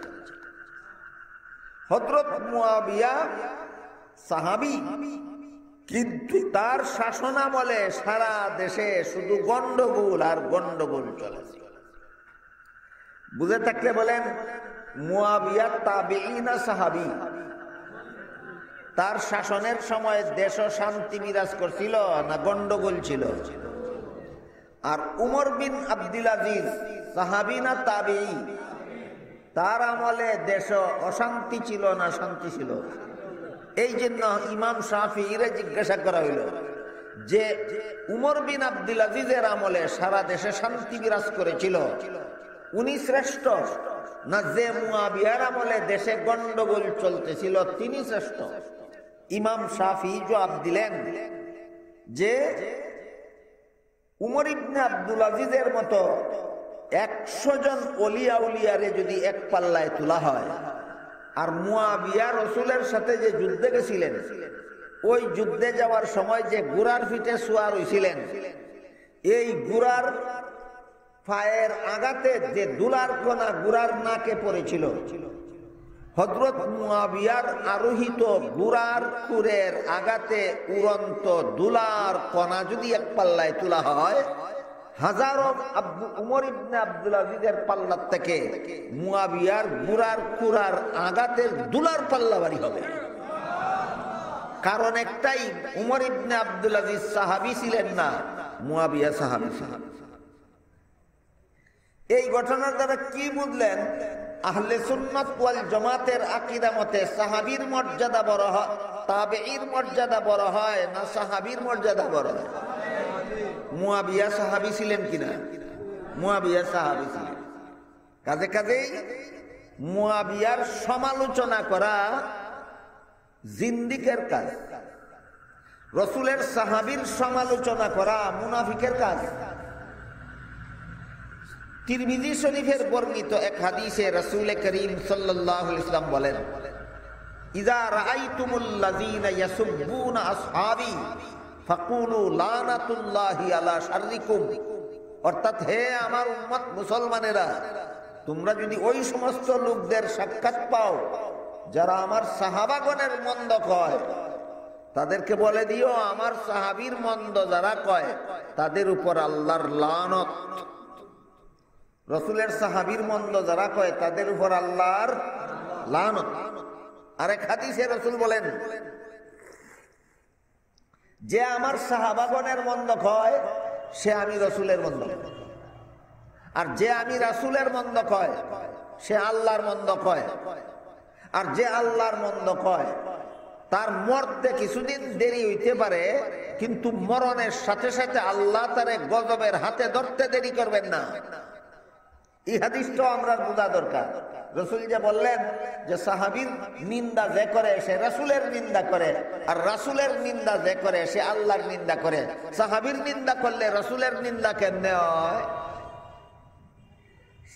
হযরত মুআবিয়া সাহাবী, কিন্তু তার শাসনামলে সারা দেশে শুধু গন্ডগোল আর গন্ডগোল চলেছে। বুঝে থাকলে বলেন, মুআবিয়া তাবেঈ না সাহাবী? তার শাসনের সময় দেশ শান্তি বিরাজ করছিল না গন্ডগোল ছিল? আর উমর বিন আব্দুল আজিজ সাহাবী না তাবেঈ? তার আমলে দেশ অশান্তি ছিল না শান্তি ছিল? এই জন্য ইমাম শাফিঈরে জিজ্ঞাসা করা হইল যে উমর বিন আব্দুল আজিজের আমলে সারা দেশে শান্তি বিরাজ করেছিল, উনি শ্রেষ্ঠ না যে মুআবিয়ার আমলে দেশে গন্ডগোল চলতেছিল তিনি শ্রেষ্ঠ? ইমাম শাফিঈ জবাব দিলেন যে উমর ইবনে আব্দুল আজিজের মতো 100 জন ওলিয়া উলিয়ারে যদি এক পাল্লায় তোলা হয়, আর মুআবিয়া রাসূলের সাথে যে যুদ্ধে গেছিলেন, ওই যুদ্ধে যাওয়ার সময় যে ঘোড়ার পিঠে সওয়ার হইছিলেন, এই ঘোড়ার পায়ের আঘাতে যে দুলার কণা ঘোড়ার নাকে পড়েছিল, হযরত মুআবিয়ার আরোহিত ঘোড়ার খুরের আঘাতে উড়ন্ত দুলার কণা যদি এক পাল্লায় তোলা হয়, হাজারো উমর ইবনে আব্দুল আজিজের পাল্লার থেকে মুয়াবিয়ার গুড়ার কুড়ার আঘাতের দুলার পাল্লা বাড়ি হবে। কারণ একটাই, উমর ইবনে আব্দুল আজিজ সাহাবী ছিলেন না, মুয়াবিয়া সাহাবী ছিলেন। এই ঘটনার দ্বারা কি বুঝলেন? আহলে সুন্নাত ওয়াল জামাতের আকীদা মতে সাহাবীর মর্যাদা বড় হয়, তাবেঈর মর্যাদা বড় হয় না সাহাবীর মর্যাদা বড় হয়? মুয়াবিয়া সাহাবী ছিলেন কিনা? মুয়াবিয়া সাহাবী ছিলেন। কাজে কাজেই মুয়াবিয়ার সমালোচনা করা জিন্দিকের কাজ, রাসূলের সাহাবীর সমালোচনা করা মুনাফিকের কাজ। তিরমিজি শরীফের বর্ণিত এক হাদিসে রাসূল করিম সাল্লাল্লাহু আলাইহি ওয়াসাল্লাম বলেন, ইযা রাআইতুমুল্লাযীনা ইয়াসুব্বুনা আসহাবী ফাকুলু লানাতুল্লাহি আলা শাররিকুম। অর্থাৎ, হে আমার উম্মত মুসলমানেরা, তোমরা যদি ওই সমস্ত লোকদের সাক্ষাৎ পাও যারা আমার সাহাবাগণের মন্দ কয়, তাদেরকে বলে দিও আমার সাহাবীর মন্দ যারা কয় তাদের উপর আল্লাহর লানত। রাসূলের সাহাবীর মন্দ যারা কয় তাদের উপর আল্লাহর লানত। আরেক হাদিসে রাসূল বলেন, যে আমার সাহাবাগণের মন্দ কয় সে আমি রাসূলের মন্দ, আর যে আমি রাসূলের মন্দ কয় সে আল্লাহর মন্দ কয়। আর যে আল্লাহর মন্দ কয় তার মরতে কিছুদিন দেরি হইতে পারে, কিন্তু মরণের সাথে সাথে আল্লাহ তারে গজবের হাতে ধরতে দেরি করবেন না। এই হাদিসটা আমরা বোঝা দরকার। রাসূল যে বললেন যে সাহাবীর নিন্দা যে করে সে রাসূলের নিন্দা করে, আর রাসূলের নিন্দা যে করে সে আল্লাহর নিন্দা করে। সাহাবীর নিন্দা করলে রাসূলের নিন্দা কেমনে হয়?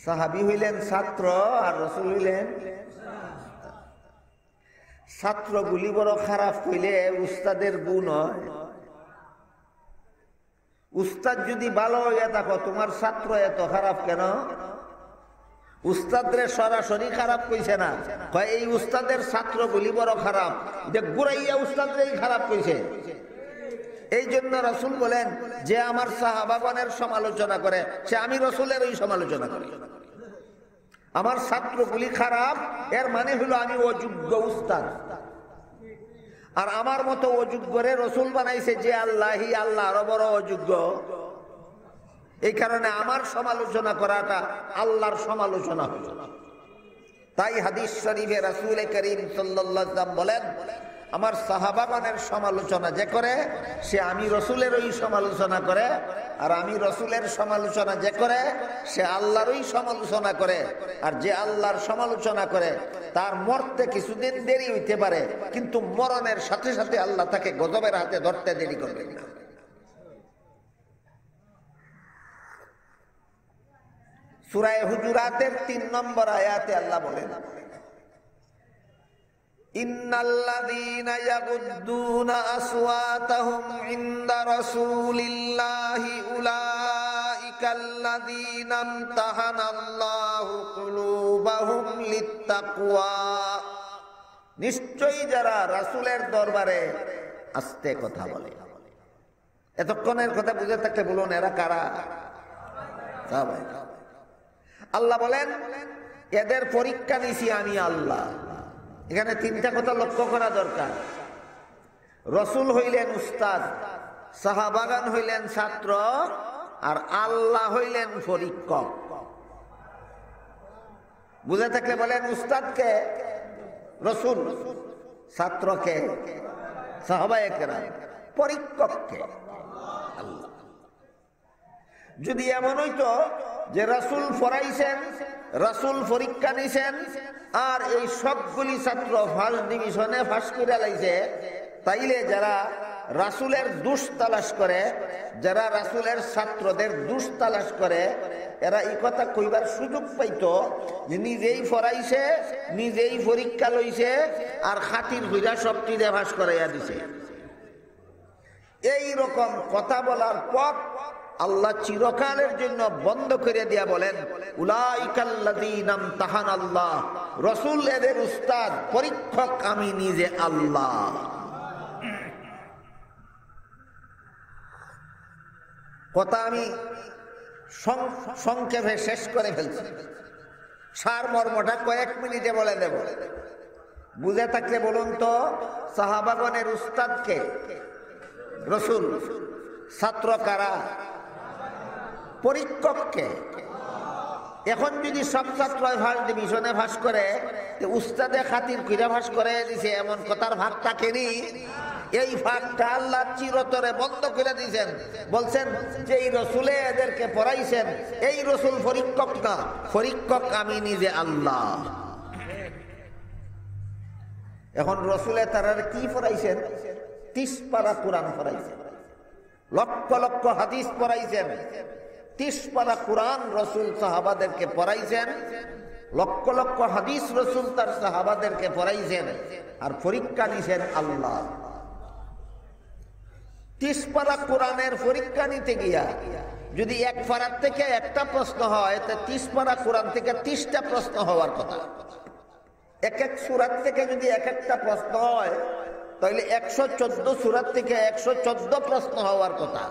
সাহাবী হইলেন ছাত্র আর রাসূল হইলেন ছাত্রগুলি বড় খারাপ হইলে উস্তাদের গুণ হয়। উস্তাদ যদি ভালো হইয়া থাকো, তোমার ছাত্র এত খারাপ কেন? উস্তাদরে সরাসরি খারাপ কইছে না, কয় এই উস্তাদের ছাত্রগুলি বড় খারাপ, যে গুড়াইয়া উস্তাদরেই খারাপ কইছে। এই জন্য রাসূল বলেন, যে আমার সাহাবাগণের সমালোচনা করে সে আমি রাসূলের ওই সমালোচনা করি। আমার ছাত্রগুলি খারাপ, এর মানে হলো আমি অযোগ্য উস্তাদ। আর আমার মতো অযোগ্যরে রাসূল বানাইছে যে আল্লাহি আল্লাহ আরো বড় অযোগ্য। এই কারণে আমার সমালোচনা করাটা আল্লাহর সমালোচনা হলো। তাই হাদিস শরীফে রাসূল করিম সাল্লাল্লাহু আলাইহি ওয়াসাল্লাম বলেন, আমার সাহাবাগণের সমালোচনা যে করে সে আমি রাসূলের ওই সমালোচনা করে, আর আমি রাসূলের সমালোচনা যে করে সে আল্লাহরই সমালোচনা করে। আর যে আল্লাহর সমালোচনা করে তার মরতে কিছুদিন দেরি হইতে পারে, কিন্তু মরণের সাথে সাথে আল্লাহ তাকে গজবের হাতে ধরতে দেরি করবেন না। সূরা হুজুরাতের ৩ নম্বর আয়াতে আল্লাহ বলেন, ইন্নাল্লাযীনা ইয়াগুদ্দুনা আসওয়াতাহুম ইনদা রাসূলিল্লাহি উলাইকাল্লাযীনা ইমতাহানাল্লাহু কুলুবাহুম লিত্তাকওয়া। নিশ্চয়ই যারা রাসূলের দরবারে আস্তে কথা বলে। এতক্ষণের কথা বুঝে থাকলে বলুন এরা কারা? সবাই। আল্লাহ বলেন, এদের পরীক্ষা নিছি আমি আল্লাহ। এখানে ৩টা কথা লক্ষ্য করা দরকার। রাসূল হইলেন উস্তাদ, সাহাবাগান হইলেন ছাত্র, আর আল্লাহ হইলেন পরীক্ষক। বুঝে থাকলে বলেন, উস্তাদকে রাসূল, ছাত্রকে সাহাবায়ে কেরাম, পরীক্ষককে আল্লাহ। যদি এমন হইতো যে রাসূল পড়াইছেন, রাসূল পরীক্ষা নিছেন, আর এই সবগুলি ছাত্র ফার্স্ট ডিভিশনে পাস করে লাইছে, তাইলে যারা রাসূলের দোষ তালাশ করে, যারা রাসূলের ছাত্রদের দোষ তালাশ করে, এরা এই কথা কইবার সুযোগ পাইতো যে নিজেই পড়াইছে, নিজেই পরীক্ষা লইছে, আর খাতির হইরা সবটিরে পাস করাইয়া দিছে। এই রকম কথা বলার পর আল্লাহ চিরকালের জন্য বন্ধ করে দিয়া বলেন, উলাইকাল্লাযীনা ইমতাহানাল্লাহ, রাসূল এদের উস্তাদ, পরীক্ষক আমি নিজে আল্লাহ। কথা আমি সংক্ষেপে শেষ করে ফেলছি। সারমর্মটা কয়েক মিনিটে বলে দেব। বুঝে থাকলে বলুন তো, সাহাবাগণের উস্তাদকে? রসুল। ছাত্র কারা? পরীক্ষককে। এখন যদি সব ছাত্র ফার্স্ট ডিভিশনে ফাঁস করে, উস্তাদে খাতির কইরা ফাঁস করে দিছে, এমন কথার ভাগ থাকেনি। এই ভাগটা আল্লাহ চিরতরে বন্ধ করে দিয়েছেন। বলছেন যে এই রসুলে এদেরকে পড়াইছেন, এই রসুল পরীক্ষক না, পরীক্ষক আমি নিজে আল্লাহ। এখন রসুলে তারা কি পড়াইছেন? 30 পারা কোরআন পড়াইছেন, লক্ষ লক্ষ হাদিস পড়াইছেন। 30 পারা কোরআন রসুল সাহাবাদেরকে পড়াইছেন, লক্ষ লক্ষ হাদিস রসুল তার সাহাবাদেরকে পড়াইছেন, আর পরীক্ষা নিছেন আল্লাহ। 30 পারা কোরআনের পরীক্ষা নিতে গিয়া যদি এক পারার থেকে একটা প্রশ্ন হয়, তা 30 পারা কোরআন থেকে 30টা প্রশ্ন হওয়ার কথা। এক এক সূরাত থেকে যদি এক একটা প্রশ্ন হয়, তাহলে 114 সূরাত থেকে 114 প্রশ্ন হওয়ার কথা।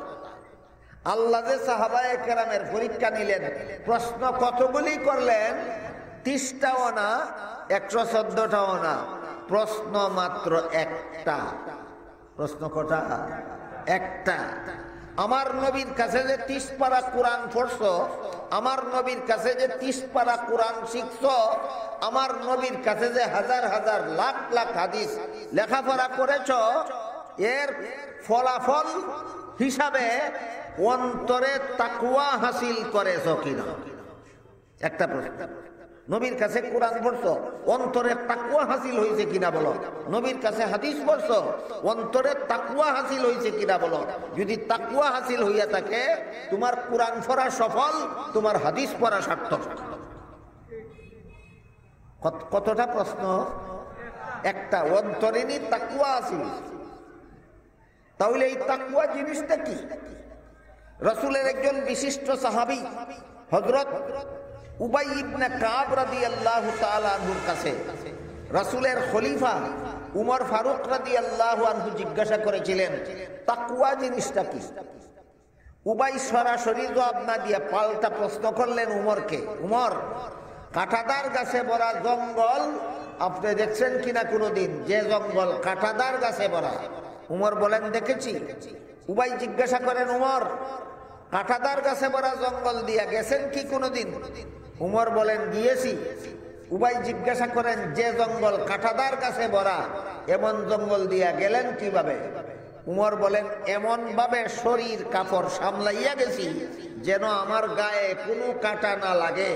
আল্লাহ যে সাহাবায়ে কেরামের পরীক্ষা নিলেন, প্রশ্ন কতগুলি করলেন? 30টাও না, 114টাও না, প্রশ্ন মাত্র একটা। প্রশ্ন কটা? একটা। আমার নবীর কাছে যে 30 পারা কোরআন পড়ছো, আমার নবীর কাছে যে 30 পারা কোরআন শিখছো, আমার নবীর কাছে যে হাজার হাজার লাখ লাখ হাদিস লেখাপড়া করেছো, এর ফলাফল হিসাবে অন্তরে তাকওয়া হাসিল করেছো কিনা? একটা প্রশ্ন। নবীর কাছে কোরআন পড়ছো, অন্তরে তাকওয়া হাসিল হয়েছে কিনা বলো। নবীর কাছে হাদিস পড়ছো, অন্তরে তাকওয়া হাসিল হয়েছে কিনা বলো। যদি তাকওয়া হাসিল হইয়া থাকে, তোমার কোরআন পড়া সফল, তোমার হাদিস পড়া সার্থক। কতটা প্রশ্ন? একটা। অন্তরে নি তাকওয়া হাসিল। তাহলে এই তাকওয়া জিনিসটা কি? রাসূলের একজন বিশিষ্ট সাহাবী হযরত উবাই ইবনে কাব রাদিয়াল্লাহু তাআলা আনহুর কাছে রাসূলের খলিফা উমর ফারুক রাদিয়াল্লাহু আনহু জিজ্ঞাসা করেছিলেন, তাকওয়া জিনিসটা কি? উবাই সরাসরি জবাব না দিয়ে পাল্টা প্রশ্ন করলেন উমরকে, উমর, কাঁটাদার গাছে ভরা জঙ্গল আপনি দেখছেন কিনা কোনোদিন? যে জঙ্গল কাঁটাদার গাছে ভরা। উমর বলেন, দেখেছি। উবাই জিজ্ঞাসা করেন, উমর, কাঁটাদার গাছে ভরা জঙ্গল দিয়া গেছেন কি কোনোদিন? উমর বলেন, গিয়েছি। উবাই জিজ্ঞাসা করেন, যে জঙ্গল কাঁটাদার গাছে ভরা, এমন জঙ্গল দিয়া গেলেন কিভাবে? উমর বলেন, এমন ভাবে শরীর কাপড় সামলাইয়া গেছি যেন আমার গায়ে কোনো কাঁটা না লাগে।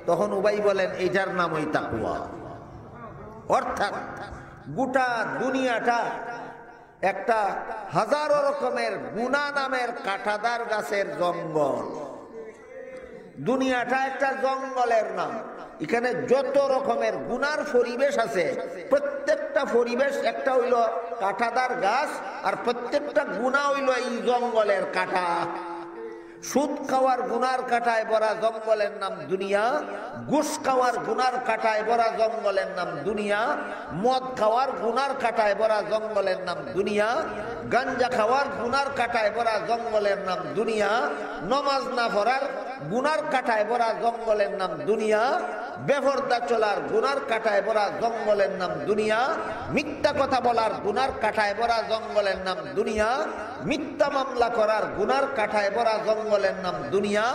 তখন উবাই বলেন, এইটার নামই তাকওয়া। অর্থাৎ গোটা দুনিয়াটা একটা হাজারো রকমের গুনাহ নামের কাঁটাদার গাছের জঙ্গল। দুনিয়াটা একটা জঙ্গলের নাম। এখানে যত রকমের গুনার পরিবেশ আছে, প্রত্যেকটা পরিবেশ একটা হইল কাঁটাদার গাছ, আর প্রত্যেকটা গুনাহ হইল এই জঙ্গলের কাঁটা। সুদ খাওয়ার গুনার কাঁটায় ভরা জঙ্গলের নাম দুনিয়া, ঘুষ খাওয়ার গুনার কাঁটায় ভরা জঙ্গলের নাম দুনিয়া, মদ খাওয়ার গুনার কাঁটায় ভরা জঙ্গলের নাম দুনিয়া, গাঞ্জা খাওয়ার গুনার কাঁটায় ভরা জঙ্গলের নাম দুনিয়া, নমাজ না পড়ার গুনার কাঁটায় ভরা জঙ্গলের নাম দুনিয়া, বেপরদা চলার গুনার কাঁটায় ভরা জঙ্গলের নাম দুনিয়া, মিথ্যা কথা বলার গুনার কাঁটায় ভরা জঙ্গলের নাম দুনিয়া, মিথ্যা মামলা করার গুনার কাঁটায় ভরা জঙ্গলের নাম দুনিয়া,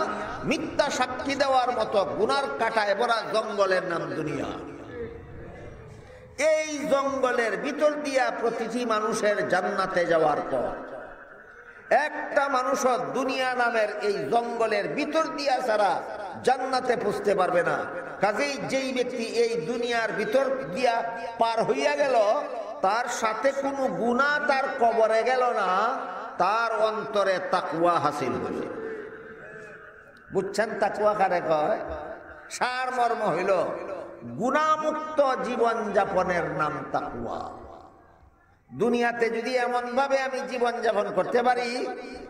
মিথ্যা সাক্ষী দেওয়ার মতো গুনার কাঁটায় ভরা জঙ্গলের নাম দুনিয়া। এই জঙ্গলের ভিতর দিয়া প্রতিটি মানুষের জান্নাতে যাওয়ার পর একটা মানুষও দুনিয়া নামের এই জঙ্গলের ভিতর দিয়া ছাড়া জান্নাতে পৌঁছতে পারবে না। কাজেই যেই ব্যক্তি এই দুনিয়ার ভিতর দিয়া পার হইয়া গেল, তার সাথে কোনো গুনাহ তার কবরে গেল না, তার অন্তরে তাকওয়া হাসিল হইল। বুঝছেন তাকওয়া কারে কয়? সারমর্ম হইল গুনাহমুক্ত জীবন যাপনের নাম তাকওয়া। দুনিয়াতে যদি এমন ভাবে আমি জীবন যাপন করতে পারি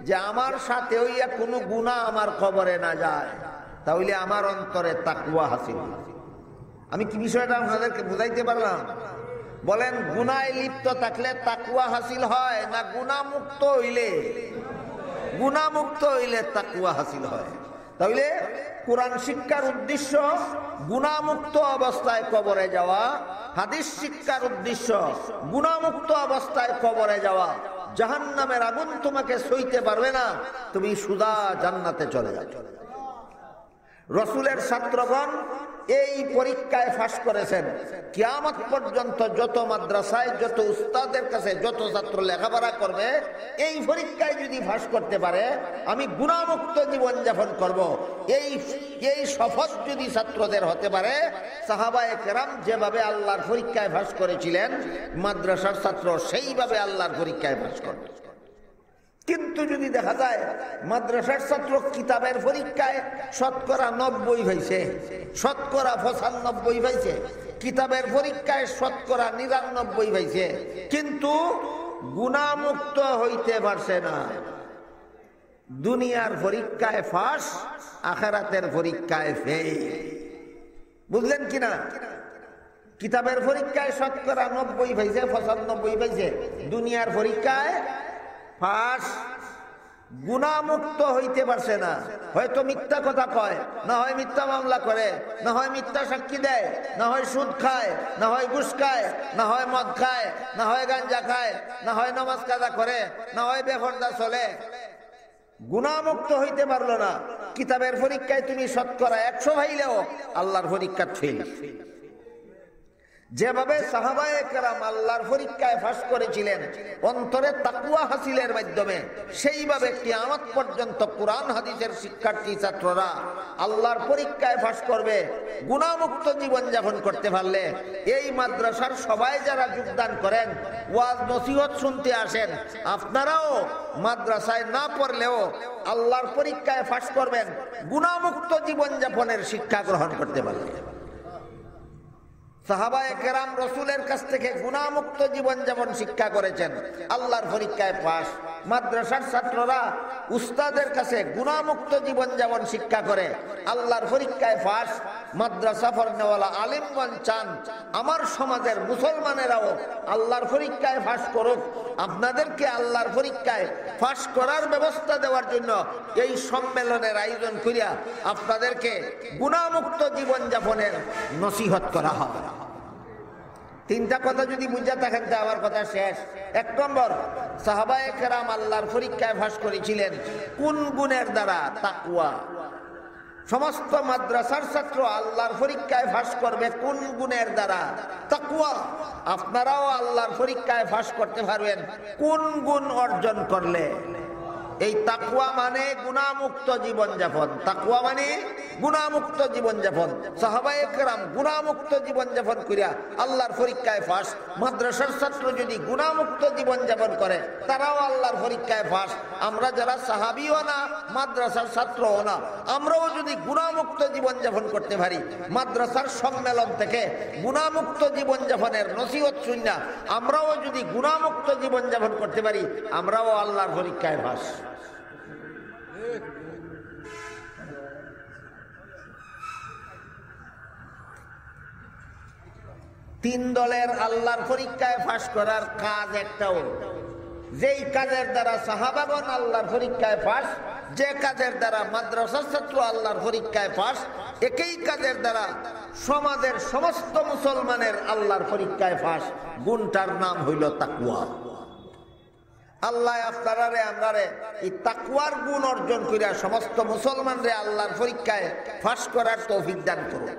যে আমার সাথে হইয়া কোনো গুনাহ আমার কবরে না যায়, তাহলে আমার অন্তরে তাকওয়া হাসিল। আমি কি বিষয়টা আপনাদেরকে বুঝাইতে পারলাম? বলেন, গুনাহে লিপ্ত থাকলে তাকওয়া হাসিল হয় না গুনাহমুক্ত হইলে? গুনাহমুক্ত হইলে তাকওয়া হাসিল হয়। তাহলে কোরআন শিক্ষার উদ্দেশ্য গুনাহমুক্ত অবস্থায় কবরে যাওয়া, হাদিস শিক্ষার উদ্দেশ্য গুনাহমুক্ত অবস্থায় কবরে যাওয়া। জাহান্নামের আগুন তোমাকে সইতে পারবে না, তুমি সুদা জান্নাতে চলে যাও। রসুলের ছাত্রগণ এই পরীক্ষায় ফাঁস করেছেন। কিয়ামত পর্যন্ত যত মাদ্রাসায়, যত উস্তাদের কাছে যত ছাত্র লেখাপড়া করবে, এই পরীক্ষায় যদি ফাঁস করতে পারে আমি গুনাহমুক্ত জীবন যাপন করব, এই শপথ যদি ছাত্রদের হতে পারে, সাহাবায়ে কেরাম যেভাবে আল্লাহর পরীক্ষায় ফাঁস করেছিলেন, মাদ্রাসার ছাত্র সেইভাবে আল্লাহর পরীক্ষায় ফাঁস করবে। কিন্তু যদি দেখা যায় মাদ্রাসার ছাত্র কিতাবের পরীক্ষায় শতকরা 90 হয়েছে, শতকরা 95 হয়েছে, কিতাবের পরীক্ষায় শতকরা 99 হয়েছে, কিন্তু গুনাহমুক্ত হইতে পারছে না। দুনিয়ার পরীক্ষায় ফাঁস, আখিরাতের পরীক্ষায় ফেল। বুঝলেন কিনা? কিতাবের পরীক্ষায় শতকরা 90 হয়েছে, 95 হয়েছে, দুনিয়ার পরীক্ষায় ফাঁস, গুনাহমুক্ত হইতে পারছে না। হয়তো মিথ্যা কথা কয়, না হয় মিথ্যা মামলা করে, না হয় মিথ্যা সাক্ষী দেয়, না হয় সুদ খায়, না হয় ঘুষ খায়, না হয় মদ খায়, না হয় গাঞ্জা খায়, না হয় নামাজ কাজা করে, না হয় বেপরদা চলে। গুনাহমুক্ত হইতে পারলো না। কিতাবের পরীক্ষায় তুমি শতকরা 100 হইলেও আল্লাহর পরীক্ষা ফেল। যেভাবে সাহাবায়ে কেরাম আল্লাহর পরীক্ষায় ফাঁস করেছিলেন অন্তরে তাকওয়া হাসিলের মাধ্যমে, সেইভাবে কিয়ামত পর্যন্ত কোরআন হাদিসের শিক্ষার্থী ছাত্ররা আল্লাহর পরীক্ষায় ফাঁস করবে গুনাহমুক্ত জীবন যাপন করতে পারলে। এই মাদ্রাসার সবাই যারা যোগদান করেন, ওয়াজ নসিহত শুনতে আসেন, আপনারাও মাদ্রাসায় না পড়লেও আল্লাহর পরীক্ষায় ফাঁস করবেন, গুনাহমুক্ত জীবন যাপনের শিক্ষা গ্রহণ করতে পারলে। সাহাবায়ে কেরাম রসুলের কাছ থেকে গুনাহমুক্ত জীবন যেমন শিক্ষা করেছেন, আল্লাহর পরীক্ষায় পাস। মাদ্রাসার ছাত্ররা উস্তাদের কাছে গুনাহমুক্ত জীবন যেমন শিক্ষা করে, আল্লাহর পরীক্ষায় পাস। মাদ্রাসা পড়নেওয়ালা আলিমগণ চান আমার সমাজের মুসলমানেরাও আল্লাহর পরীক্ষায় পাস করুক। আপনাদেরকে আল্লাহর পরীক্ষায় পাস করার ব্যবস্থা দেওয়ার জন্য এই সম্মেলনের আয়োজন করিয়া আপনাদেরকে গুনাহমুক্ত জীবন যাপনের নসিহত করা হবে। তিনটা কথা যদি বুঝা থাকেন তা আমার কথা শেষ। 1 নম্বর, সাহাবায়ে কেরাম আল্লাহর পরীক্ষায় ফাঁস করেছিলেন কোন গুণের দ্বারা? তাকওয়া। সমস্ত মাদ্রাসার ছাত্র আল্লাহর পরীক্ষায় ফাঁস করবে কোন গুণের দ্বারা? তাকওয়া। আপনারাও আল্লাহর পরীক্ষায় ফাঁস করতে পারবেন কোন গুণ অর্জন করলে? এই তাকওয়া মানে গুনাহমুক্ত জীবন যাপন। তাকওয়া মানে গুনাহমুক্ত জীবন যাপন। সাহাবায়ে কেরাম গুনাহমুক্ত জীবন যাপন করিয়া আল্লাহর পরীক্ষায় ফাঁস। মাদ্রাসার ছাত্র যদি গুনাহমুক্ত জীবন যাপন করে, তারাও আল্লাহর পরীক্ষায় ফাঁস। আমরা যারা সাহাবীও না, মাদ্রাসার ছাত্রও না, আমরাও যদি গুনাহমুক্ত জীবন যাপন করতে পারি, মাদ্রাসার সম্মেলন থেকে গুনাহমুক্ত জীবন যাপনের নসিহত শুনিয়া আমরাও যদি গুনাহমুক্ত জীবন যাপন করতে পারি, আমরাও আল্লাহর পরীক্ষায় ফাঁস। তিন দলের আল্লাহর পরীক্ষায় ফাঁস করার কাজ একটাও, যেই কাজের দ্বারা সাহাবাগণ আল্লাহর পরীক্ষায় ফাঁস, যে কাজের দ্বারা মাদ্রাসার ছাত্র আল্লাহর পরীক্ষায় ফাঁস, একই কাজের দ্বারা সমাজের সমস্ত মুসলমানের আল্লাহর পরীক্ষায় ফাঁস। গুণটার নাম হইল তাকওয়া। আল্লাহ আপনারে আমরারে এই তাকওয়ার গুণ অর্জন করিয়া সমস্ত মুসলমানরে আল্লাহর পরীক্ষায় ফাঁস করার তৌফিক দান করুন।